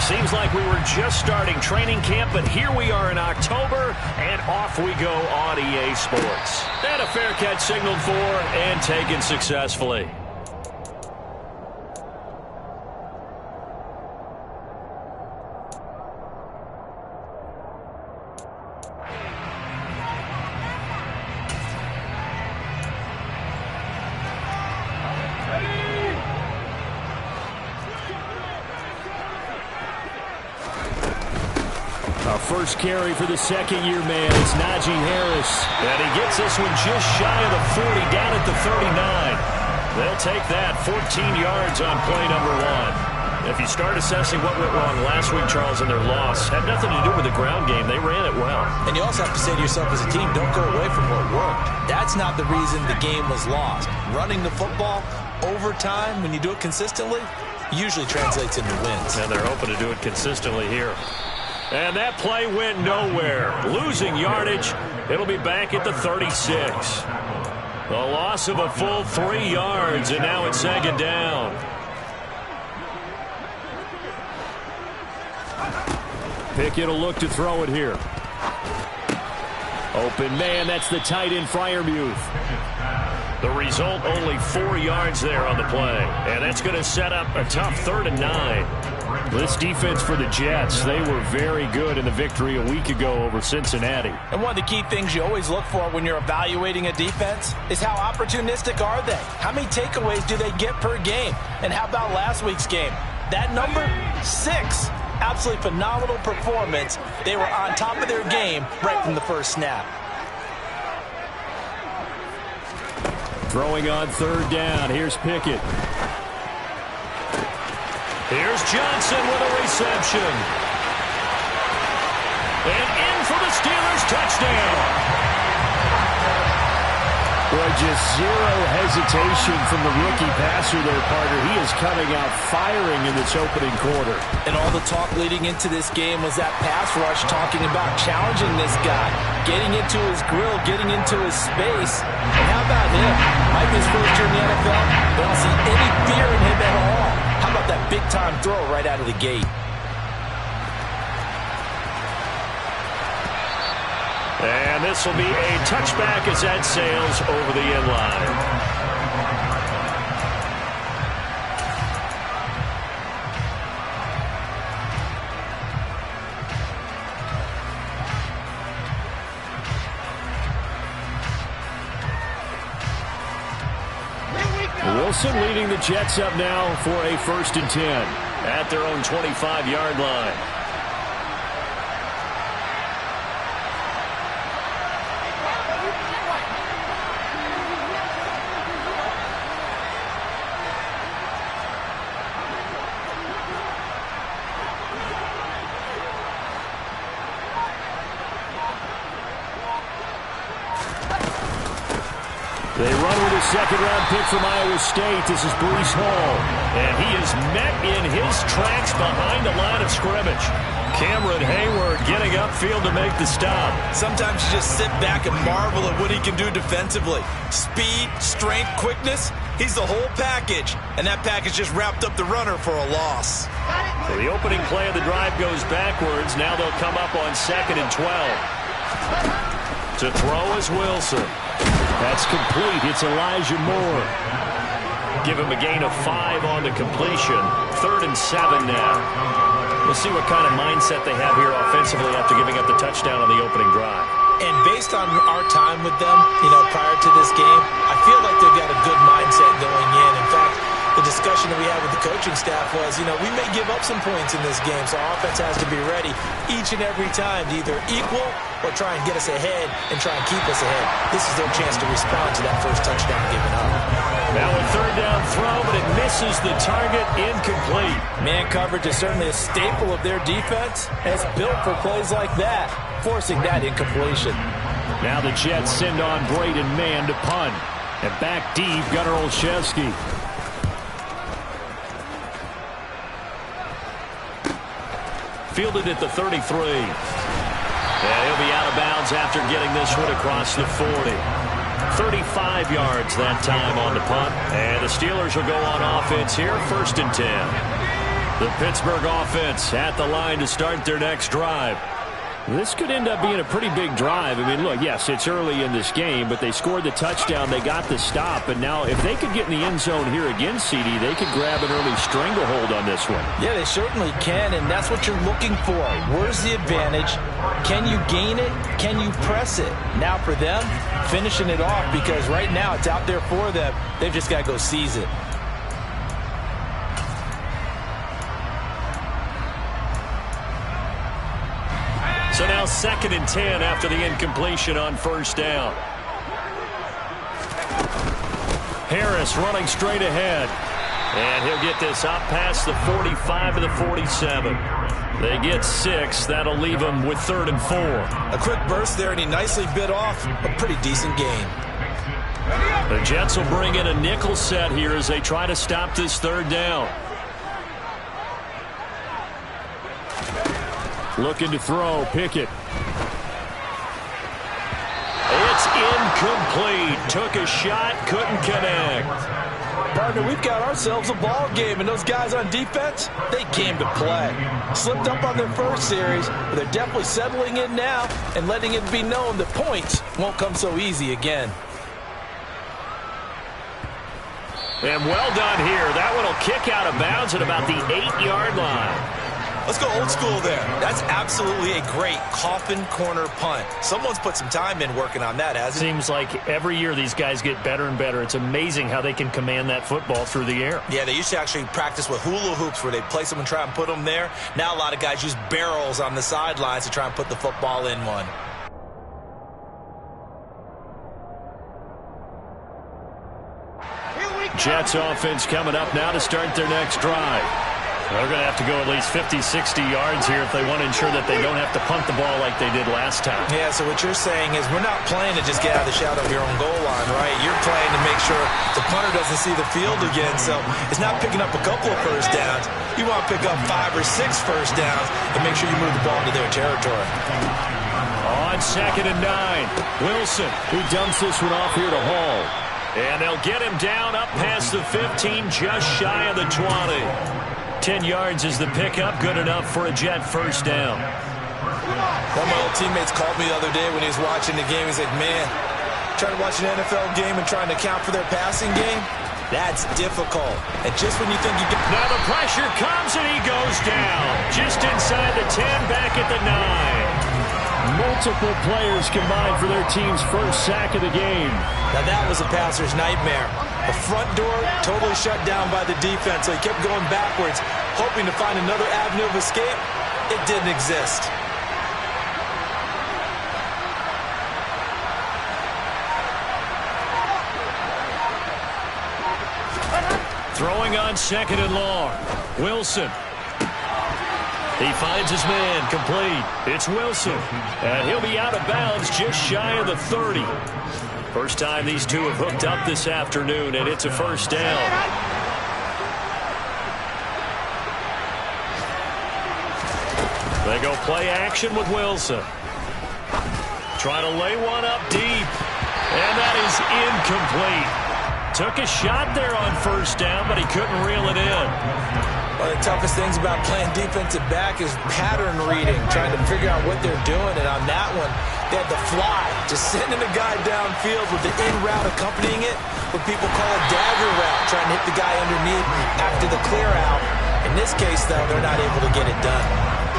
Seems like we were just starting training camp, but here we are in October, and off we go on EA Sports. And a fair catch signaled for and taken successfully. First carry for the second-year man. It's Najee Harris. And he gets this one just shy of the 40, down at the 39. They'll take that 14 yards on play number 1. If you start assessing what went wrong last week, Charles, in their loss, had nothing to do with the ground game. They ran it well. And you also have to say to yourself as a team, don't go away from what worked. That's not the reason the game was lost. Running the football over time, when you do it consistently, usually translates into wins. And they're hoping to do it consistently here. And that play went nowhere. Losing yardage. It'll be back at the 36. The loss of a full 3 yards, and now it's second down. Pickett will look to throw it here. Open man, that's the tight end Freiermuth. The result, only 4 yards there on the play. And that's going to set up a tough 3rd and 9. This defense for the Jets, they were very good in the victory a week ago over Cincinnati. And one of the key things you always look for when you're evaluating a defense is how opportunistic are they? How many takeaways do they get per game? And how about last week's game? That number, 6. Absolutely phenomenal performance. They were on top of their game right from the first snap. Throwing on 3rd down. Here's Pickett. Here's Johnson with a reception. And in for the Steelers touchdown. Boy, just zero hesitation from the rookie passer there, partner. He is coming out firing in this opening quarter. And all the talk leading into this game was that pass rush talking about challenging this guy, getting into his grill, getting into his space. And how about him? Might be his first year in the NFL. Don't see any fear in him at all. How about that big-time throw right out of the gate? And this will be a touchback as that sails over the end line. Wilson leading the Jets up now for a 1st and 10 at their own 25-yard line. They run with a 2nd-round pick from Iowa State. This is Breece Hall. And he is met in his tracks behind the line of scrimmage. Cameron Hayward getting upfield to make the stop. Sometimes you just sit back and marvel at what he can do defensively. Speed, strength, quickness. He's the whole package. And that package just wrapped up the runner for a loss. So the opening play of the drive goes backwards. Now they'll come up on 2nd and 12. To throw is Wilson. That's complete. It's Elijah Moore. Give him a gain of 5 on the completion. 3rd and 7 now. We'll see what kind of mindset they have here offensively after giving up the touchdown on the opening drive. And based on our time with them, prior to this game, I feel like they've got a good mindset going in. In fact, the discussion that we had with the coaching staff was, we may give up some points in this game, so our offense has to be ready each and every time to either equal or try and get us ahead and try and keep us ahead. This is their chance to respond to that first touchdown given up. Now a 3rd down throw, but it misses the target, incomplete. Man coverage is certainly a staple of their defense, and it's built for plays like that, forcing that incompletion. Now the Jets send on Braden Mann to punt. And back deep, Gunnar Olszewski. Fielded at the 33. And he'll be out of bounds after getting this one across the 40. 35 yards that time on the punt. And the Steelers will go on offense here, 1st and 10. The Pittsburgh offense at the line to start their next drive. This could end up being a pretty big drive. I mean, look, yes, it's early in this game, but they scored the touchdown. They got the stop. And now if they could get in the end zone here again, CD, they could grab an early stranglehold on this one. Yeah, they certainly can, and that's what you're looking for. Where's the advantage? Can you gain it? Can you press it? Now for them, finishing it off, because right now it's out there for them. They've just got to go seize it. So now 2nd and 10 after the incompletion on first down. Harris running straight ahead. And he'll get this up past the 45 to the 47. They get 6. That'll leave them with 3rd and 4. A quick burst there, and he nicely bit off a pretty decent gain. The Jets will bring in a nickel set here as they try to stop this 3rd down. Looking to throw, Pickett. It's incomplete. Took a shot, couldn't connect. Partner, we've got ourselves a ball game, and those guys on defense, they came to play. Slipped up on their first series, but they're definitely settling in now and letting it be known that points won't come so easy again. And well done here. That one will kick out of bounds at about the 8-yard line. Let's go old school there. That's absolutely a great coffin corner punt. Someone's put some time in working on that, hasn't it? Seems like every year these guys get better and better. It's amazing how they can command that football through the air. Yeah, they used to actually practice with hula hoops where they place them and try and put them there. Now a lot of guys use barrels on the sidelines to try and put the football in one. Jets offense coming up now to start their next drive. They're going to have to go at least 50, 60 yards here if they want to ensure that they don't have to punt the ball like they did last time. Yeah, so what you're saying is we're not playing to just get out of the shadow of your own goal line, right? You're playing to make sure the punter doesn't see the field again. So it's not picking up a couple of first downs. You want to pick up 5 or 6 first downs and make sure you move the ball into their territory. On 2nd and 9, Wilson. He dumps this one off here to Hall. And they'll get him down up past the 15, just shy of the 20. 10 yards is the pickup, good enough for a Jet first down. One of my old teammates called me the other day when he was watching the game. He's like, man, trying to watch an NFL game and trying to account for their passing game, that's difficult. And just when you think you get... Now the pressure comes and he goes down. Just inside the 10, back at the 9. Multiple players combined for their team's first sack of the game. Now that was a passer's nightmare. The front door totally shut down by the defense, so he kept going backwards, hoping to find another avenue of escape. It didn't exist. Throwing on 2nd and long. Wilson. He finds his man, complete. It's Wilson. And he'll be out of bounds just shy of the 30. First time these two have hooked up this afternoon, and it's a first down. They go play action with Wilson. Trying to lay one up deep. And that is incomplete. Took a shot there on first down, but he couldn't reel it in. One of the toughest things about playing defensive back is pattern reading, trying to figure out what they're doing. And on that one, they had the fly, just sending a guy downfield with the in route accompanying it, what people call a dagger route, trying to hit the guy underneath after the clear out. In this case, though, they're not able to get it done.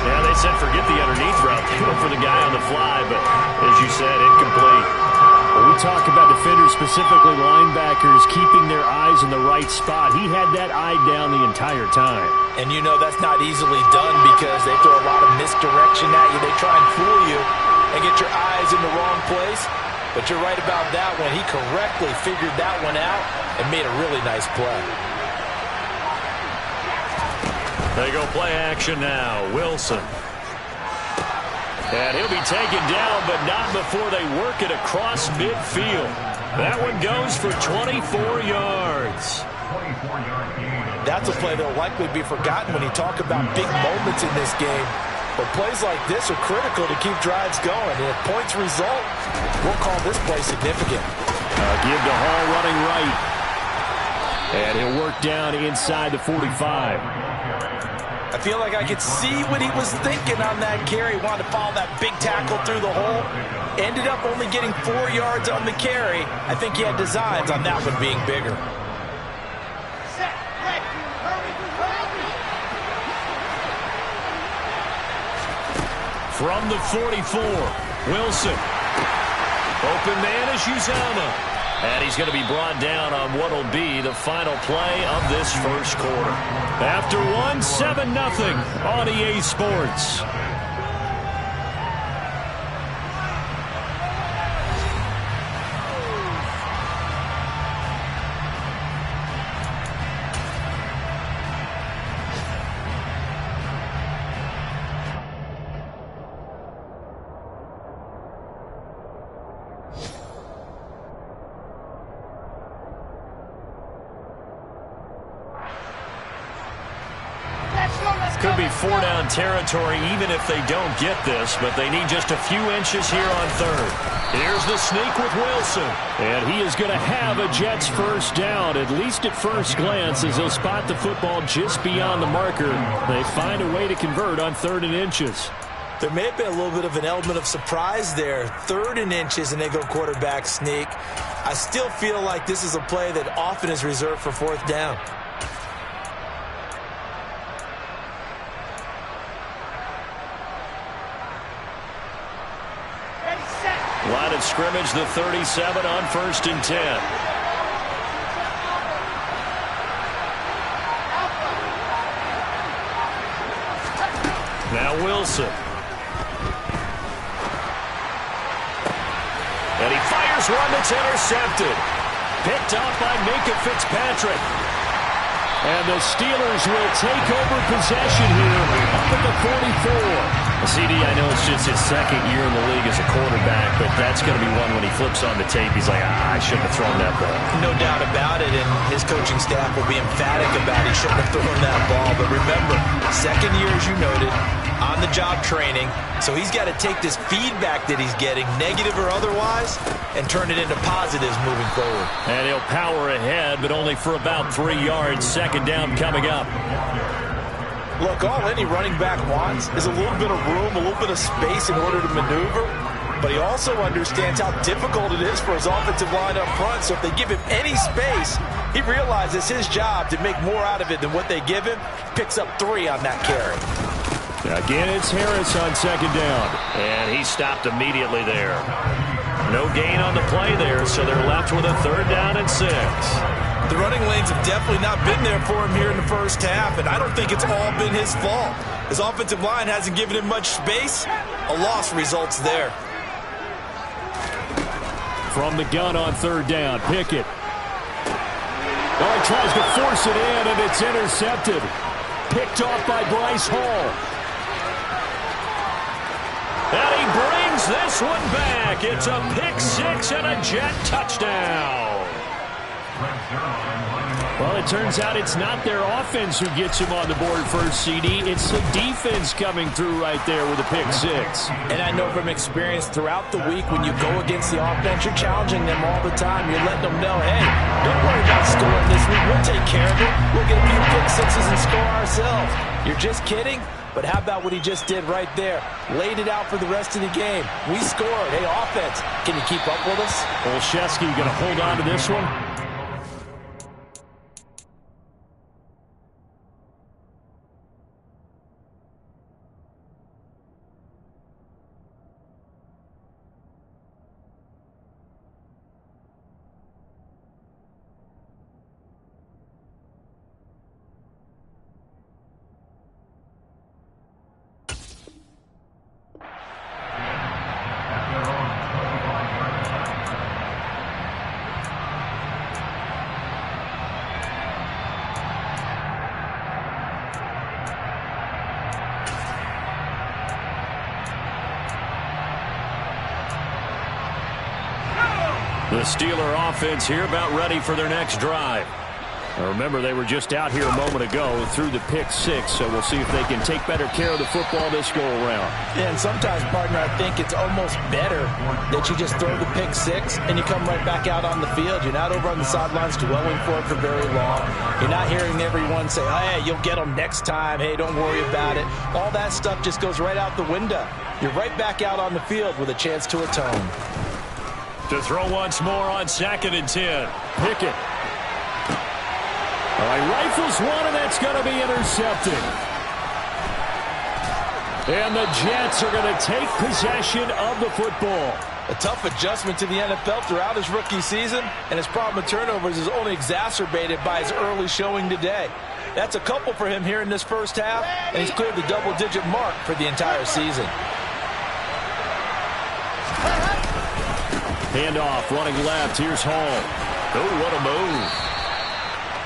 Yeah, they said forget the underneath route. They went for the guy on the fly, but as you said, incomplete. When we talk about defenders, specifically linebackers, keeping their eyes in the right spot, he had that eye down the entire time. And you know that's not easily done because they throw a lot of misdirection at you. They try and fool you and get your eyes in the wrong place. But you're right about that one. He correctly figured that one out and made a really nice play. They go play action now. Wilson. And he'll be taken down, but not before they work it across midfield. That one goes for 24 yards. That's a play that'll likely be forgotten when you talk about big moments in this game. But plays like this are critical to keep drives going. And if points result, we'll call this play significant. Give to Hall running right. And he'll work down inside the 45. I feel like I could see what he was thinking on that carry. He wanted to follow that big tackle through the hole. Ended up only getting 4 yards on the carry. I think he had designs on that one being bigger. From the 44, Wilson. Open man is Uzomah. And he's going to be brought down on what will be the final play of this first quarter. After one, 7-0 on EA Sports. Could be 4-down territory even if they don't get this, but they need just a few inches here on third. Here's the sneak with Wilson. And he is going to have a Jets first down, at least at first glance, as he'll spot the football just beyond the marker. They find a way to convert on 3rd and inches. There may have been a little bit of an element of surprise there. 3rd and inches, and they go quarterback sneak. I still feel like this is a play that often is reserved for 4th down. Line of scrimmage, the 37 on 1st and 10. Now Wilson. And he fires one that's intercepted. Picked off by Minkah Fitzpatrick. And the Steelers will take over possession here up at the 44. CD, I know it's just his 2nd year in the league as a quarterback, but that's going to be one when he flips on the tape, he's like, I shouldn't have thrown that ball. No doubt about it, and his coaching staff will be emphatic about he shouldn't have thrown that ball. But remember, 2nd year, as you noted, on-the-job training, so he's got to take this feedback that he's getting, negative or otherwise, and turn it into positives moving forward. And he'll power ahead, but only for about 3 yards. 2nd down coming up. Look, all any running back wants is a little bit of room, a little bit of space in order to maneuver. But he also understands how difficult it is for his offensive line up front. So if they give him any space, he realizes his job to make more out of it than what they give him. Picks up 3 on that carry. Again, it's Harris on 2nd down. And he stopped immediately there. No gain on the play there, so they're left with a 3rd down and 6. The running lanes have definitely not been there for him here in the first half, and I don't think it's all been his fault. His offensive line hasn't given him much space. A loss results there. From the gun on 3rd down, Pickett. Oh, he tries to force it in, and it's intercepted. Picked off by Bryce Hall. And he brings this one back. It's a pick 6 and a Jet touchdown. Well, it turns out it's not their offense who gets him on the board first, CD. It's the defense coming through right there with a pick 6. And I know from experience throughout the week when you go against the offense, you're challenging them all the time. You're letting them know, hey, don't worry about scoring this week. We'll take care of it. We'll get a few pick 6s and score ourselves. You're just kidding? But how about what he just did right there? Laid it out for the rest of the game. We scored. Hey, offense, can you keep up with us? Olszewski going to hold on to this one. The Steeler offense here about ready for their next drive. Remember, they were just out here a moment ago through the pick six, so we'll see if they can take better care of the football this go-around. Yeah, and sometimes, partner, I think it's almost better that you just throw the pick six and you come right back out on the field. You're not over on the sidelines dwelling for it for very long. You're not hearing everyone say, hey, you'll get them next time. Hey, don't worry about it. All that stuff just goes right out the window. You're right back out on the field with a chance to atone. To throw once more on 2nd and 10. Pickett. All right, rifles one, and that's going to be intercepted. And the Jets are going to take possession of the football. A tough adjustment to the NFL throughout his rookie season, and his problem with turnovers is only exacerbated by his early showing today. That's a couple for him here in this first half, and he's cleared the double-digit mark for the entire season. Handoff, running left. Here's Hall. Oh, what a move.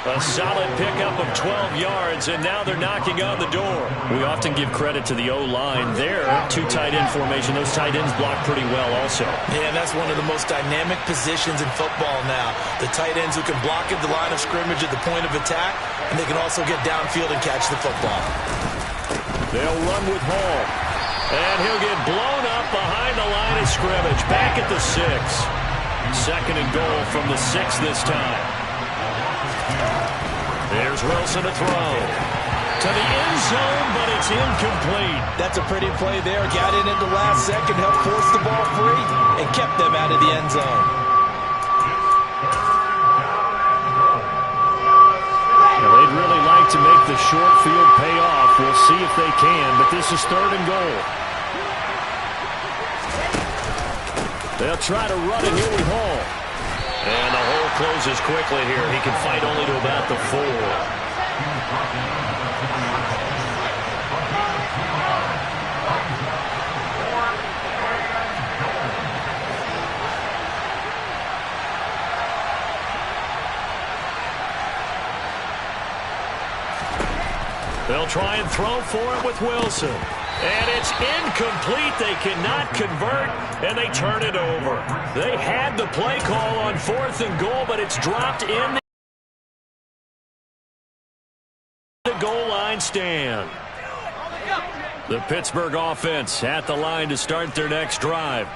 A solid pickup of 12 yards, and now they're knocking on the door. We often give credit to the O-line there. Two tight end formation. Those tight ends block pretty well also. Yeah, that's one of the most dynamic positions in football now. The tight ends who can block at the line of scrimmage at the point of attack, and they can also get downfield and catch the football. They'll run with Hall. And he'll get blown up behind the line of scrimmage. Back at the 6. 2nd and goal from the 6 this time. There's Wilson to throw. To the end zone, but it's incomplete. That's a pretty play there. Got in at the last second, helped force the ball free, and kept them out of the end zone. Now, they'd really like to make the short field pay off. We'll see if they can, but this is 3rd and goal. They'll try to run it here with Hall. And the hole closes quickly here. He can fight only to about the 4. They'll try and throw for it with Wilson. And it's incomplete. They cannot convert, and they turn it over. They had the play call on 4th and goal, but it's dropped in the goal line stand. The Pittsburgh offense at the line to start their next drive.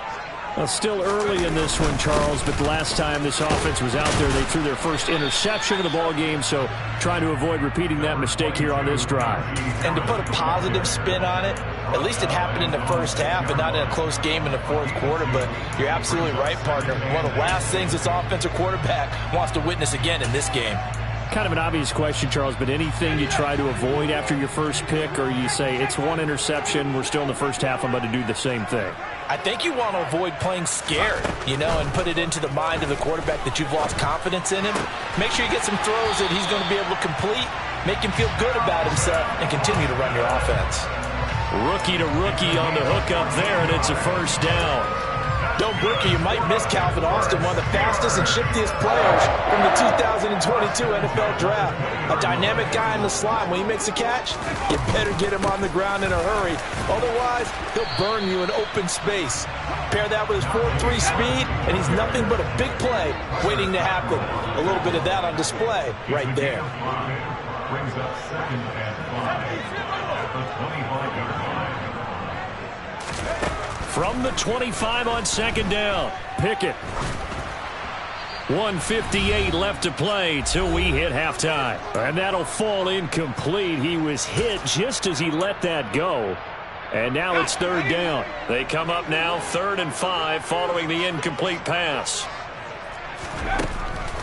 Well, still early in this one, Charles, but the last time this offense was out there, they threw their first interception of the ball game, so trying to avoid repeating that mistake here on this drive. And to put a positive spin on it, at least it happened in the first half and not in a close game in the 4th quarter, but you're absolutely right, partner. One of the last things this offensive quarterback wants to witness again in this game. Kind of an obvious question, Charles, but anything you try to avoid after your first pick, or you say it's one interception, we're still in the first half, I'm about to do the same thing? I think you want to avoid playing scared, and put it into the mind of the quarterback that you've lost confidence in him. Make sure you get some throws that he's going to be able to complete, make him feel good about himself, and continue to run your offense. Rookie to rookie on the hook up there, and it's a first down. Don't Brookie, you might miss Calvin Austin, one of the fastest and shiftiest players from the 2022 NFL Draft. A dynamic guy in the slot. When he makes a catch, you better get him on the ground in a hurry. Otherwise, he'll burn you in open space. Pair that with his 4.3 speed, and he's nothing but a big play waiting to happen. A little bit of that on display right there. Brings up 2nd and 5 at the 25-yard line. From the 25 on 2nd down, Pickett. 1:58 left to play till we hit halftime. And that'll fall incomplete. He was hit just as he let that go. And now it's 3rd down. They come up now 3rd and 5 following the incomplete pass.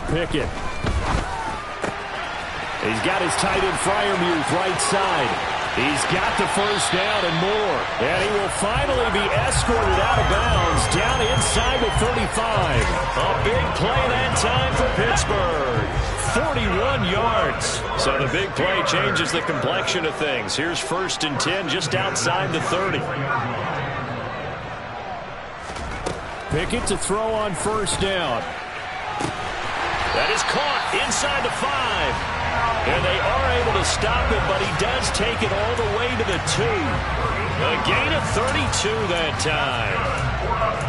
Pickett. He's got his tight end Freiermuth right side. He's got the first down and more. And he will finally be escorted out of bounds down inside the 35. A big play that time for Pittsburgh. 41 yards. So the big play changes the complexion of things. Here's 1st and 10 just outside the 30. Pickett to throw on 1st down. That is caught inside the 5. And they are able to stop him, but he does take it all the way to the 2. A gain of 32 that time.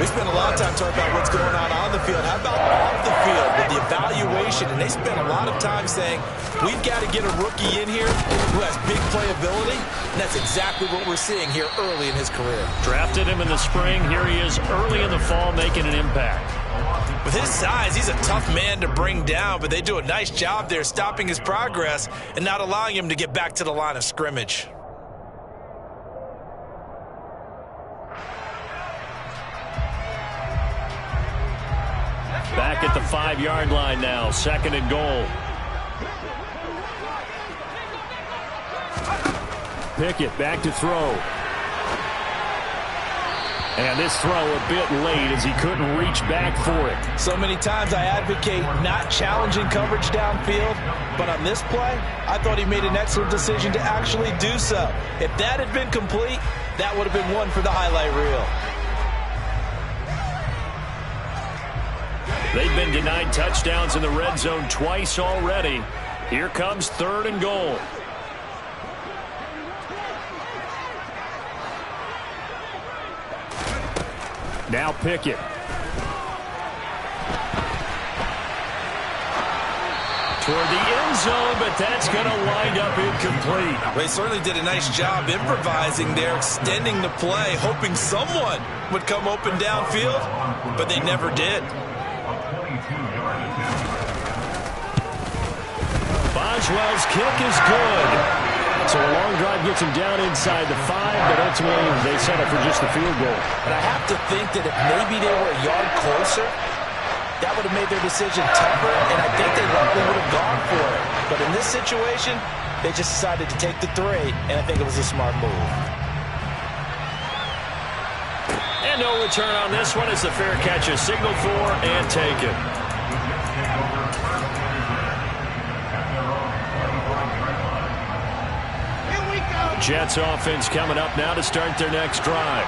We spent a lot of time talking about what's going on the field. How about off the field with the evaluation? And they spent a lot of time saying, we've got to get a rookie in here who has big playability. And that's exactly what we're seeing here early in his career. Drafted him in the spring. Here he is early in the fall making an impact. With his size, he's a tough man to bring down, but they do a nice job there stopping his progress and not allowing him to get back to the line of scrimmage. Back at the 5-yard line now, 2nd and goal. Pickett back to throw. And this throw a bit late as he couldn't reach back for it. So many times I advocate not challenging coverage downfield, but on this play, I thought he made an excellent decision to actually do so. If that had been complete, that would have been one for the highlight reel. They've been denied touchdowns in the red zone twice already. Here comes 3rd and goal. Now Pickett. Toward the end zone, but that's going to wind up incomplete. They certainly did a nice job improvising there, extending the play, hoping someone would come open downfield, but they never did. Boswell's kick is good. So a long drive gets him down inside the 5, but ultimately they settle for just the field goal. And I have to think that if maybe they were a yard closer, that would have made their decision tougher, and I think they likely would have gone for it. But in this situation, they just decided to take the 3, and I think it was a smart move. And no return on this one as the fair catch is signaled for and taken. Jets offense coming up now to start their next drive.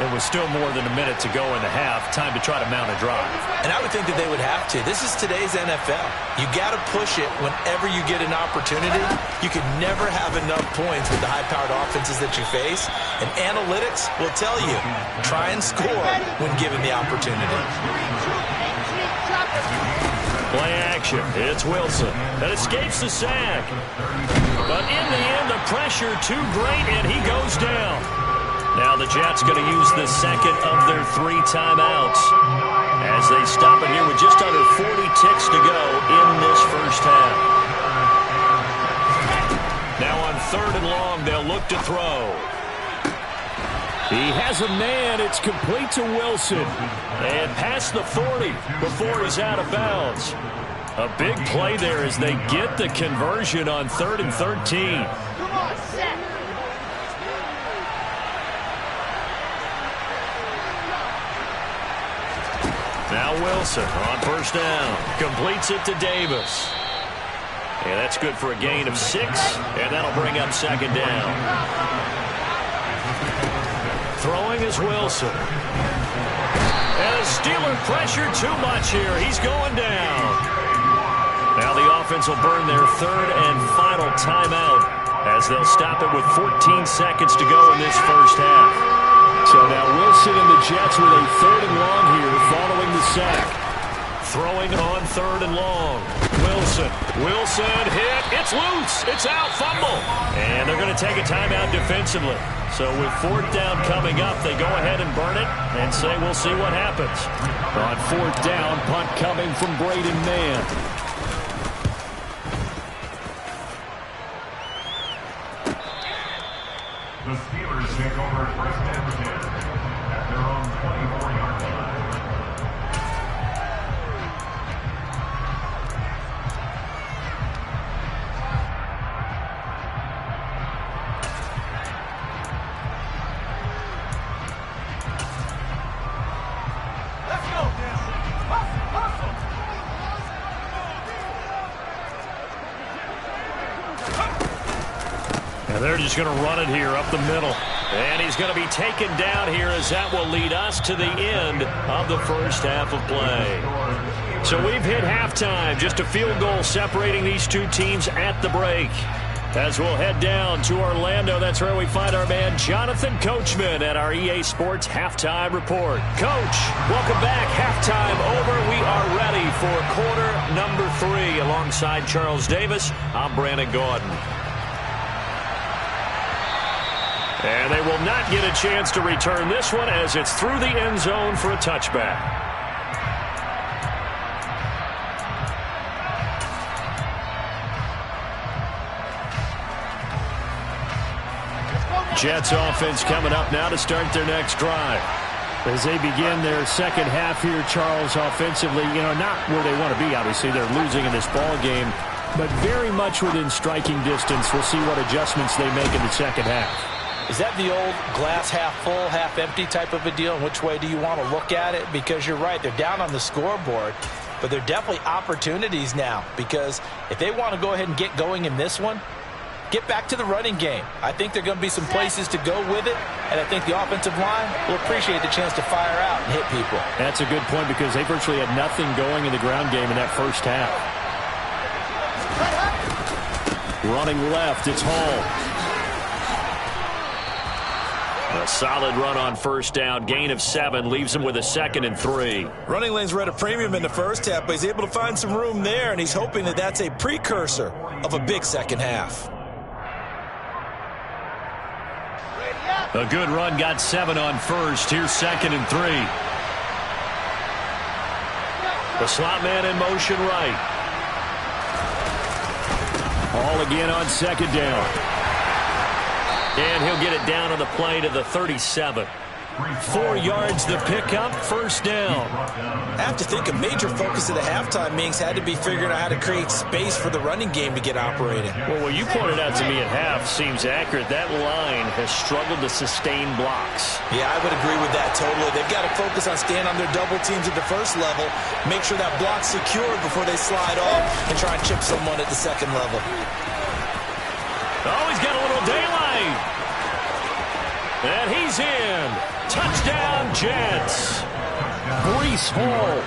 There was still more than a minute to go in the half. Time to try to mount a drive. And I would think that they would have to. This is today's NFL. You got to push it whenever you get an opportunity. You can never have enough points with the high-powered offenses that you face. And analytics will tell you, try and score when given the opportunity. Play action. It's Wilson that escapes the sack. But in the end, the pressure too great, and he goes down. Now the Jets going to use the 2nd of their 3 timeouts as they stop it here with just under 40 ticks to go in this first half. Now on 3rd and long, they'll look to throw. He has a man. It's complete to Wilson. And past the 40 before he's out of bounds. A big play there as they get the conversion on 3rd and 13. Come on, set. Now Wilson on 1st down. Completes it to Davis. And that's good for a gain of 6. And that'll bring up 2nd down. Throwing is Wilson. And the Steeler pressure too much here. He's going down. Now the offense will burn their 3rd and final timeout as they'll stop it with 14 seconds to go in this first half. So now Wilson and the Jets with a 3rd and long here following the sack. Throwing on 3rd and long. Wilson hit. It's loose. It's out. Fumble. And they're going to take a timeout defensively. So with 4th down coming up, they go ahead and burn it and say we'll see what happens. On 4th down, punt coming from Braden Mann. The Steelers take over 1st and 10 at their own 24-yard line. They're just going to run it here up the middle. And he's going to be taken down here as that will lead us to the end of the first half of play. So we've hit halftime. Just a field goal separating these two teams at the break. As we'll head down to Orlando, that's where we find our man Jonathan Coachman at our EA Sports Halftime Report. Coach, welcome back. Halftime over. We are ready for quarter number 3. Alongside Charles Davis, I'm Brandon Gordon. And they will not get a chance to return this one as it's through the end zone for a touchback. Jets offense coming up now to start their next drive. As they begin their second half here, Charles, offensively, not where they want to be. Obviously, they're losing in this ball game, but very much within striking distance. We'll see what adjustments they make in the second half. Is that the old glass half full, half empty type of a deal? And which way do you want to look at it? Because you're right, they're down on the scoreboard, but they're definitely opportunities now. Because if they want to go ahead and get going in this one, get back to the running game. I think there are going to be some places to go with it, and I think the offensive line will appreciate the chance to fire out and hit people. That's a good point because they virtually had nothing going in the ground game in that first half. Running left, it's Hall. A solid run on first down. Gain of 7 leaves him with a 2nd and 3. Running lanes were at a premium in the first half, but he's able to find some room there, and he's hoping that that's a precursor of a big second half. A good run, got 7 on first. Here's 2nd and 3. The slot man in motion right. All again on 2nd down. And he'll get it down on the play to the 37. 4 yards the pickup, first down. I have to think a major focus of the halftime meetings had to be figuring out how to create space for the running game to get operating. Well, what you pointed out to me at half seems accurate. That line has struggled to sustain blocks. Yeah, I would agree with that totally. They've got to focus on staying on their double teams at the first level, make sure that block's secured before they slide off and try and chip someone at the second level. Oh, he's got a little daylight. And he's in. Touchdown, Jets. Breece Hall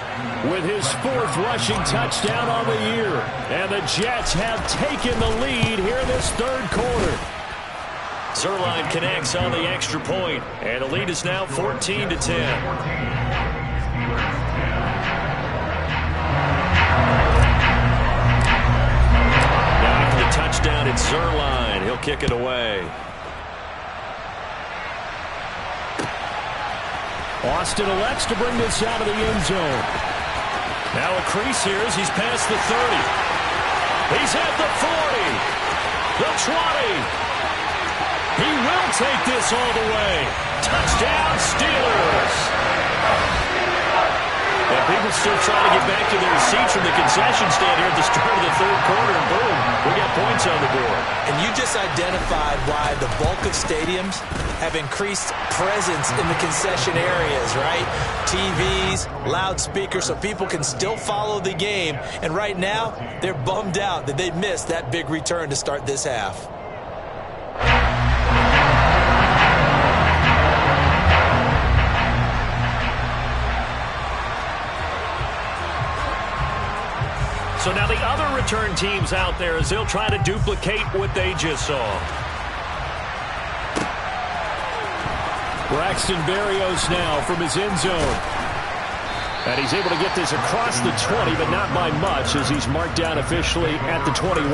with his 4th rushing touchdown on the year. And the Jets have taken the lead here in this 3rd quarter. Zerline connects on the extra point, and the lead is now 14-10. Now after the touchdown, it's Zerline. He'll kick it away. Austin elects to bring this out of the end zone. Now a crease here as he's past the 30. He's at the 40. The 20. He will take this all the way. Touchdown, Steelers. And people still trying to get back to their seats from the concession stand here at the start of the 3rd quarter, and boom, we got points on the board. And you just identified why the bulk of stadiums have increased presence in the concession areas, right? TVs, loudspeakers, so people can still follow the game. And right now, they're bummed out that they missed that big return to start this half. So now the other return teams out there as they'll try to duplicate what they just saw. Braxton Berrios now from his end zone. And he's able to get this across the 20, but not by much as he's marked down officially at the 21.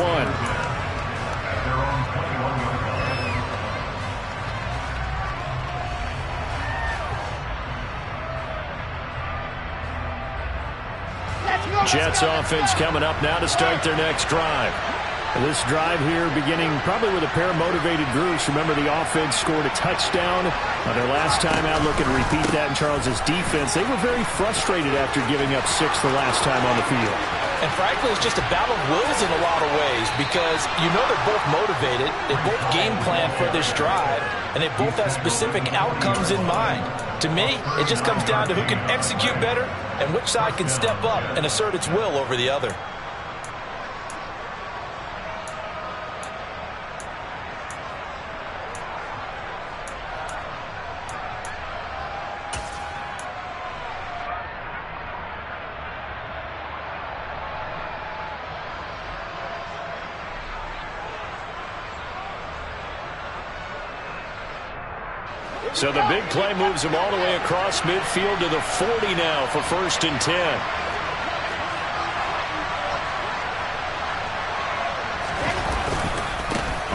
Jets offense coming up now to start their next drive. This drive here beginning probably with a pair of motivated groups. Remember, the offense scored a touchdown their last time out. Looking to repeat that in Charles's defense. They were very frustrated after giving up 6 the last time on the field. And frankly, it's just a battle of wills in a lot of ways because they're both motivated. They both game plan for this drive, and they both have specific outcomes in mind. To me, it just comes down to who can execute better and which side can step up and assert its will over the other. So the big play moves him all the way across midfield to the 40 now for 1st and 10.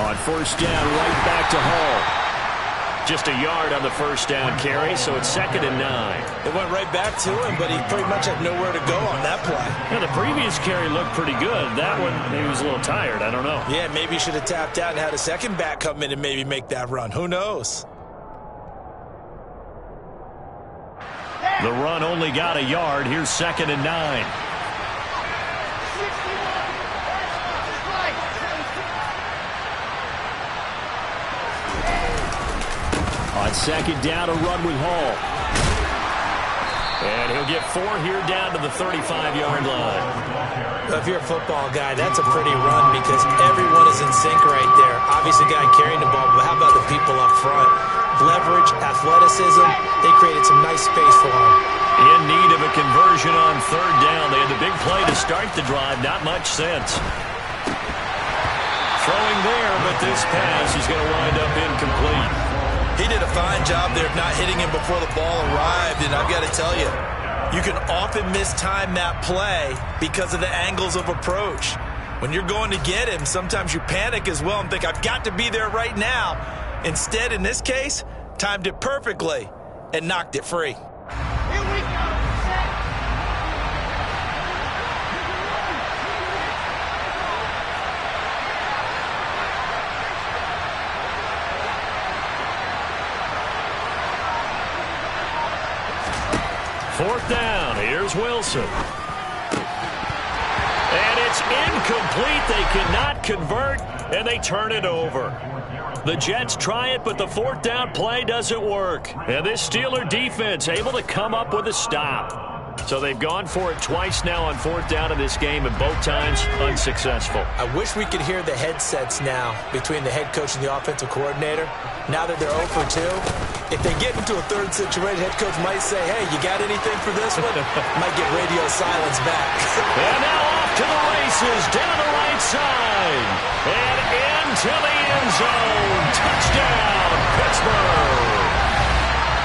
On 1st down, right back to Hall. Just a yard on the 1st down carry, so it's 2nd and 9. It went right back to him, but he pretty much had nowhere to go on that play. Yeah, the previous carry looked pretty good. That one, maybe he was a little tired. I don't know. Yeah, maybe he should have tapped out and had a second back come in and maybe make that run. Who knows? The run only got a yard. Here's 2nd and 9. On 2nd down, a run with Hall. And he'll get 4 here down to the 35-yard line. If you're a football guy, that's a pretty run because everyone is in sync right there. Obviously, guy carrying the ball, but how about the people up front? Leverage, athleticism, they created some nice space for him. In need of a conversion on 3rd down. They had the big play to start the drive. Not much sense. Throwing there, but this pass is going to wind up incomplete. He did a fine job there of not hitting him before the ball arrived, and I've got to tell you, you can often mistime that play because of the angles of approach. When you're going to get him, sometimes you panic as well and think, I've got to be there right now. Instead, in this case, timed it perfectly and knocked it free. Here we go. Fourth down. Here's Wilson. And it's incomplete. They cannot convert, and they turn it over. The Jets try it, but the 4th down play doesn't work. And this Steeler defense able to come up with a stop. So they've gone for it twice now on 4th down in this game, and both times unsuccessful. I wish we could hear the headsets now between the head coach and the offensive coordinator. Now that they're 0 for 2, if they get into a third situation, head coach might say, hey, you got anything for this one? Might get radio silence back. And now off to the races, down the right side. And into the end zone. Touchdown, Pittsburgh.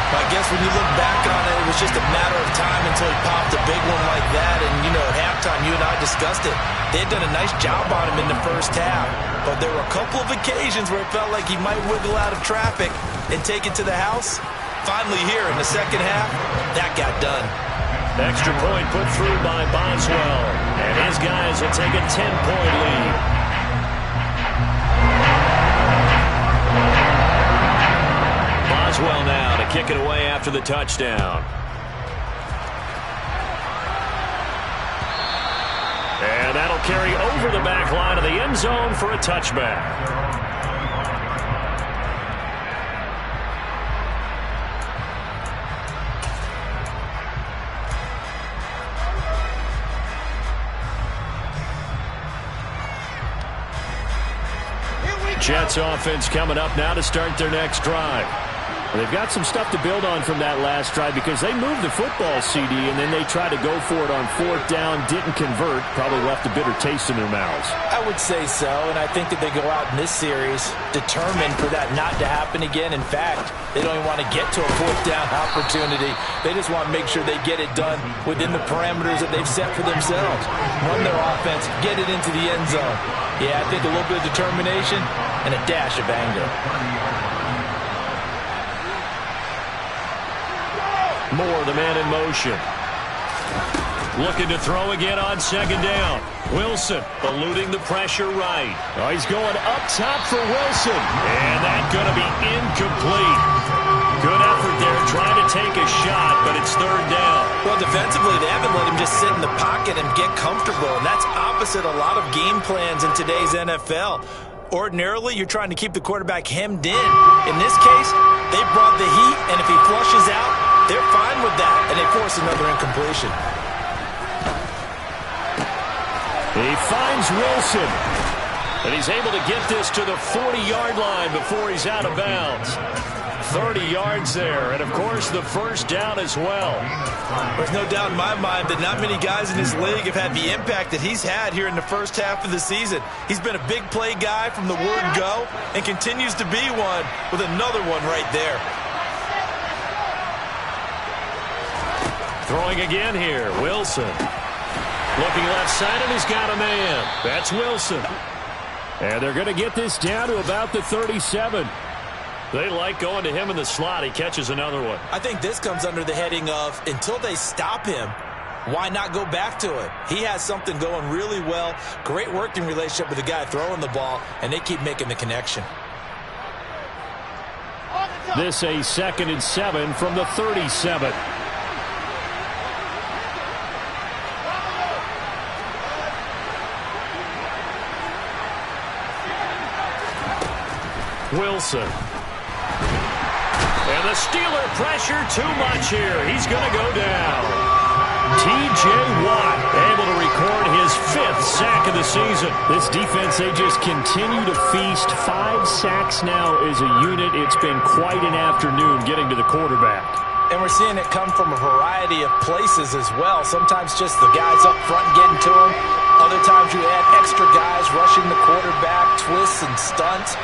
I guess when you look back on it, it was just a matter of time until he popped a big one like that. And, you know, at halftime, you and I discussed it. They had done a nice job on him in the first half. But there were a couple of occasions where it felt like he might wiggle out of traffic and take it to the house. Finally here in the second half, that got done. Extra point put through by Boswell. And his guys will take a 10-point lead. Boswell now to kick it away after the touchdown. And that'll carry over the back line of the end zone for a touchback. Jets offense coming up now to start their next drive. Well, they've got some stuff to build on from that last drive because they moved the football, CD, and then they tried to go for it on 4th down, didn't convert, probably left a bitter taste in their mouths. I would say so, and I think that they go out in this series determined for that not to happen again. In fact, they don't even want to get to a 4th down opportunity. They just want to make sure they get it done within the parameters that they've set for themselves. Run their offense, get it into the end zone. Yeah, I think a little bit of determination and a dash of anger. Moore, the man in motion. Looking to throw again on 2nd down. Wilson eluding the pressure right. Oh, he's going up top for Wilson. And that's going to be incomplete. Good effort there trying to take a shot, but it's 3rd down. Well, defensively, they haven't let him just sit in the pocket and get comfortable, and that's opposite a lot of game plans in today's NFL. Ordinarily, you're trying to keep the quarterback hemmed in. In this case, they brought the heat, and if he flushes out, they're fine with that, and they force another incompletion. He finds Wilson, and he's able to get this to the 40-yard line before he's out of bounds. 30 yards there, and of course the 1st down as well. There's no doubt in my mind that not many guys in this league have had the impact that he's had here in the first half of the season. He's been a big play guy from the word go and continues to be one with another one right there. Throwing again here. Wilson. Looking left side, and he's got a man. That's Wilson. And they're going to get this down to about the 37. They like going to him in the slot. He catches another one. I think this comes under the heading of until they stop him, why not go back to it? He has something going really well. Great working relationship with the guy throwing the ball, and they keep making the connection. This a 2nd and 7 from the 37. Wilson. And the Steeler pressure too much here. He's going to go down. T.J. Watt able to record his 5th sack of the season. This defense, they just continue to feast. 5 sacks now as a unit. It's been quite an afternoon getting to the quarterback. And we're seeing it come from a variety of places as well. Sometimes just the guys up front getting to him. Other times you add extra guys rushing the quarterback, twists and stunts.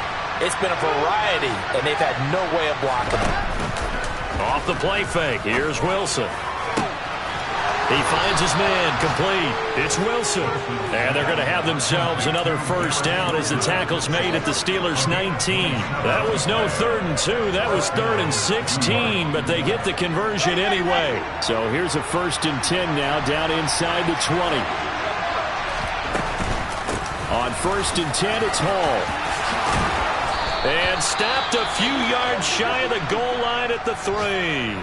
It's been a variety, and they've had no way of blocking it. Off the play fake, here's Wilson. He finds his man, complete. It's Wilson. And they're going to have themselves another first down as the tackle's made at the Steelers' 19. That was no 3rd and 2. That was 3rd and 16, but they get the conversion anyway. So here's a 1st and 10 now down inside the 20. On 1st and 10, it's Hall. And stopped a few yards shy of the goal line at the 3.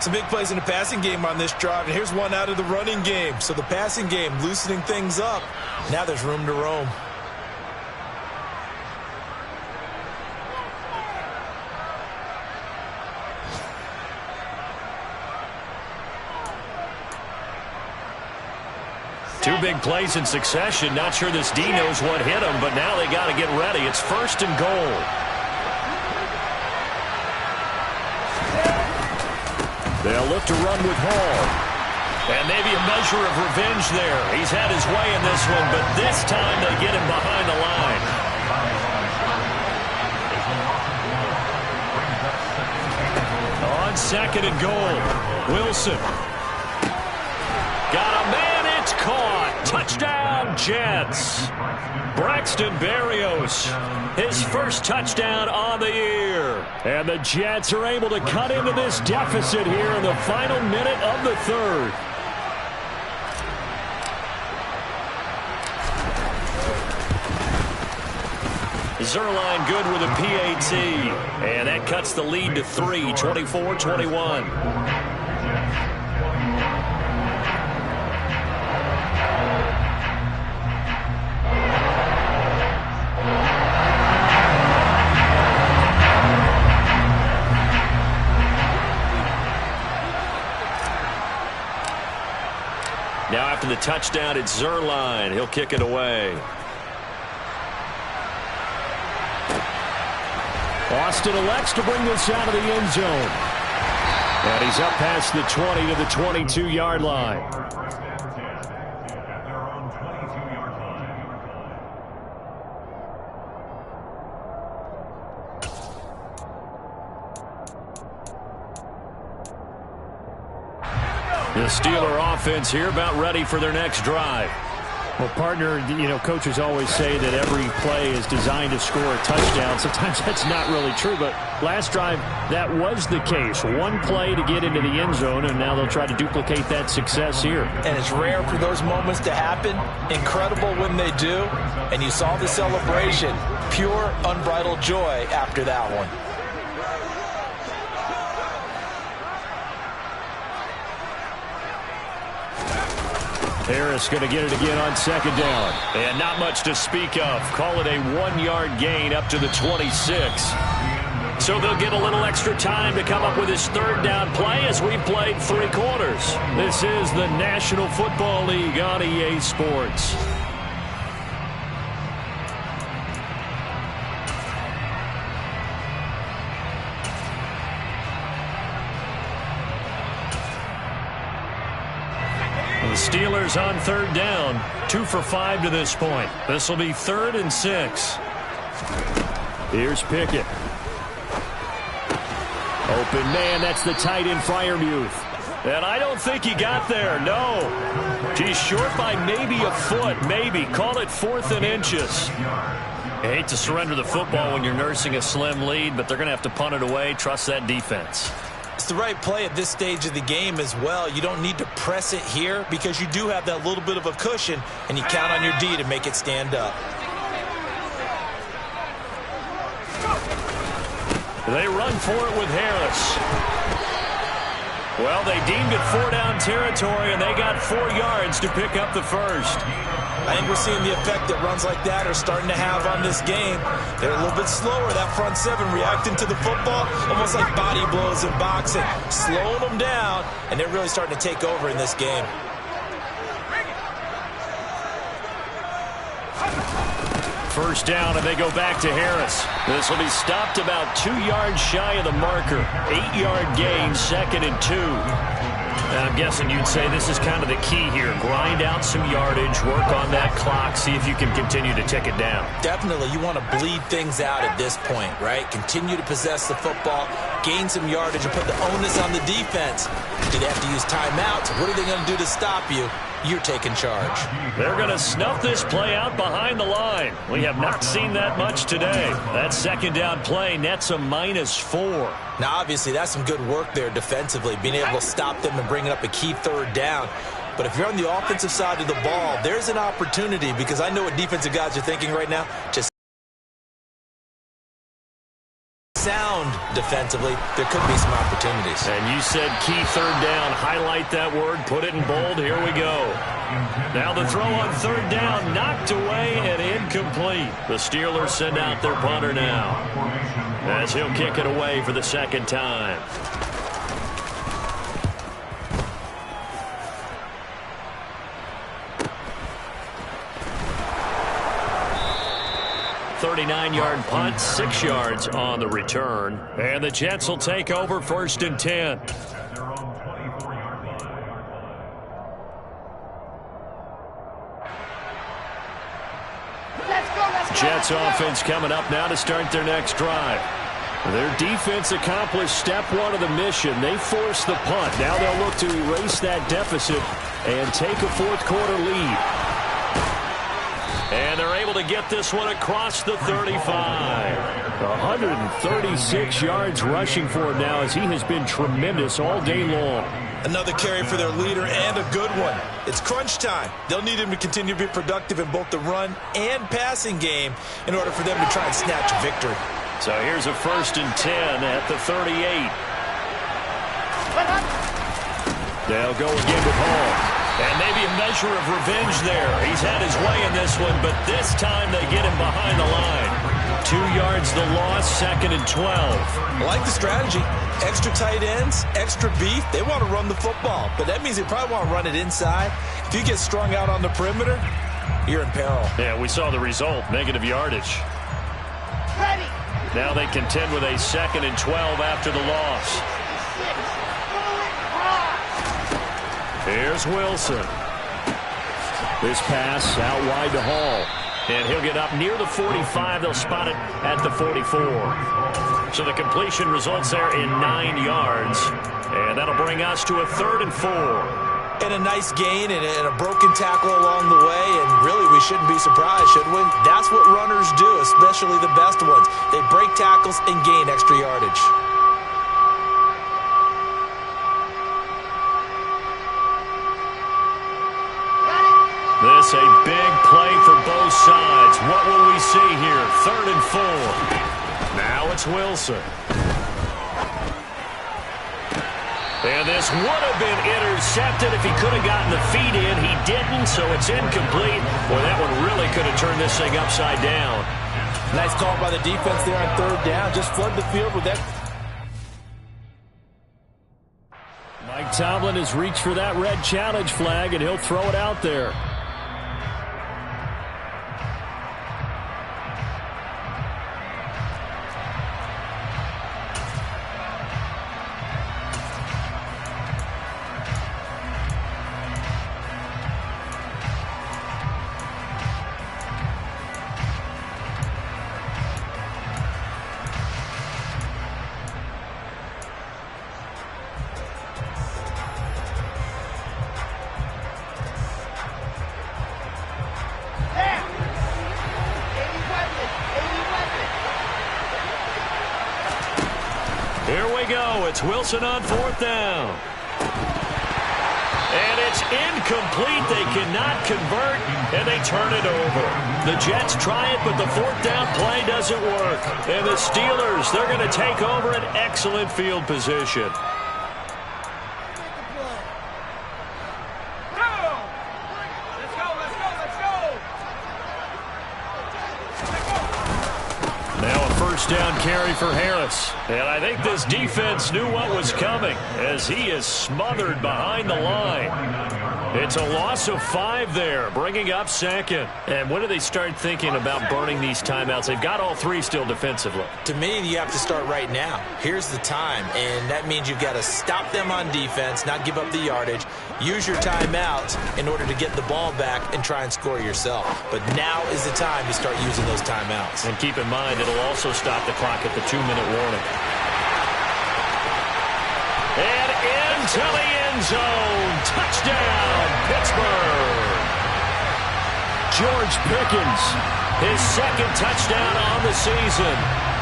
Some big plays in the passing game on this drive, and here's one out of the running game. So the passing game loosening things up. Now there's room to roam. Two big plays in succession. Not sure this D knows what hit him, but now they got to get ready. It's 1st and goal. They'll look to run with Hall. And maybe a measure of revenge there. He's had his way in this one, but this time they get him behind the line. On 2nd and goal, Wilson. Got a man. It's caught. Touchdown, Jets. Braxton Berrios, his 1st touchdown on the year. And the Jets are able to cut into this deficit here in the final minute of the 3rd. Zerline good with a PAT. And that cuts the lead to 3, 24-21. Now after the touchdown, it's Zerline. He'll kick it away. Austin elects to bring this out of the end zone. And he's up past the 20 to the 22-yard line. The Steeler offense here about ready for their next drive. Well, partner, coaches always say that every play is designed to score a touchdown. Sometimes that's not really true, but last drive, that was the case. One play to get into the end zone, and now they'll try to duplicate that success here. And it's rare for those moments to happen. Incredible when they do. And you saw the celebration. Pure, unbridled joy after that one. Harris going to get it again on 2nd down. And not much to speak of. Call it a 1-yard gain up to the 26. So they'll get a little extra time to come up with his 3rd down play as we've played 3 quarters. This is the National Football League on EA Sports. The Steelers on 3rd down, 2 for 5 to this point. This will be 3rd and 6. Here's Pickett. Open man, that's the tight end Freiermuth. And I don't think he got there, no. He's short by maybe a foot, maybe. Call it 4th and inches. You hate to surrender the football when you're nursing a slim lead, but they're going to have to punt it away. Trust that defense. It's the right play at this stage of the game as well. You don't need to press it here because you do have that little bit of a cushion, and you count on your D to make it stand up. They run for it with Harris. Well, they deemed it 4-down territory, and they got 4 yards to pick up the first. I think we're seeing the effect that runs like that are starting to have on this game. They're a little bit slower, that front 7, reacting to the football, almost like body blows in boxing, slowing them down, and they're really starting to take over in this game. First down, and they go back to Harris. This will be stopped about 2 yards shy of the marker. 8-yard gain, 2nd and 2. I'm guessing you'd say this is kind of the key here. Grind out some yardage, work on that clock, see if you can continue to tick it down. Definitely, you want to bleed things out at this point, right? Continue to possess the football, gain some yardage, and put the onus on the defense. Do they have to use timeouts? What are they going to do to stop you? You're taking charge. They're going to snuff this play out behind the line. We have not seen that much today. That 2nd down play nets a -4. Now, obviously, that's some good work there defensively, being able to stop them and bringing up a key 3rd down. But if you're on the offensive side of the ball, there's an opportunity, because I know what defensive guys are thinking right now. Just sound defensively, there could be some opportunities. And you said key 3rd down. Highlight that word, put it in bold. Here we go. Now the throw on 3rd down, knocked away and incomplete. The Steelers send out their punter now, as he'll kick it away for the 2nd time. Thirty-nine-yard punt, 6 yards on the return. And the Jets will take over 1st and 10. Jets offense coming up now to start their next drive. Their defense accomplished step 1 of the mission. They forced the punt. Now they'll look to erase that deficit and take a 4th quarter lead. And they're able to get this one across the 35. 136 yards rushing for him now, as he has been tremendous all day long. Another carry for their leader, and a good one. It's crunch time. They'll need him to continue to be productive in both the run and passing game in order for them to try and snatch a victory. So here's a 1st and 10 at the 38. They'll go again with Hall. And maybe a measure of revenge there. He's had his way in this one, but this time they get him behind the line. 2 yards the loss, 2nd and 12. I like the strategy. Extra tight ends, extra beef. They want to run the football, but that means they probably want to run it inside. If you get strung out on the perimeter, you're in peril. Yeah, we saw the result, negative yardage. Ready. Now they contend with a 2nd and 12 after the loss. Here's Wilson. This pass out wide to Hall. And he'll get up near the 45. They'll spot it at the 44. So the completion results there in 9 yards. And that'll bring us to a 3rd and 4. And a nice gain and a broken tackle along the way. And really, we shouldn't be surprised, should we? That's what runners do, especially the best ones. They break tackles and gain extra yardage. This a big play for both sides. What will we see here? 3rd and 4. Now it's Wilson. And this would have been intercepted if he could have gotten the feet in. He didn't, so it's incomplete. Boy, that one really could have turned this thing upside down. Nice call by the defense there on 3rd down. Just flood the field with that. Mike Tomlin has reached for that red challenge flag, and he'll throw it out there. Here we go. It's Wilson on 4th down. And it's incomplete. They cannot convert, and they turn it over. The Jets try it, but the 4th down play doesn't work. And the Steelers, they're going to take over an excellent field position. Down carry for Harris. And I think this defense knew what was coming as he is smothered behind the line. It's a loss of 5 there, bringing up 2nd. And when do they start thinking about burning these timeouts? They've got all 3 still defensively. To me, you have to start right now. Here's the time, and that means you've got to stop them on defense, not give up the yardage, use your timeouts in order to get the ball back and try and score yourself. But now is the time to start using those timeouts. And keep in mind, it'll also stop the clock at the 2-minute warning. And into the end zone. Touchdown, Pittsburgh. George Pickens, his 2nd touchdown on the season.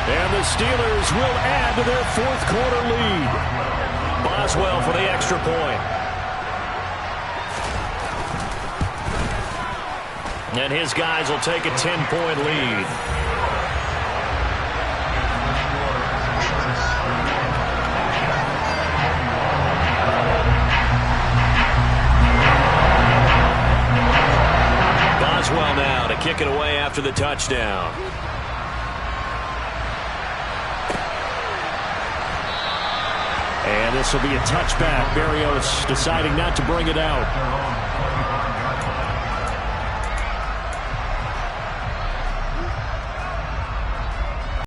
And the Steelers will add to their 4th quarter lead. Boswell for the extra point. And his guys will take a 10-point lead. Boswell now to kick it away after the touchdown. And this will be a touchback. Berrios deciding not to bring it out.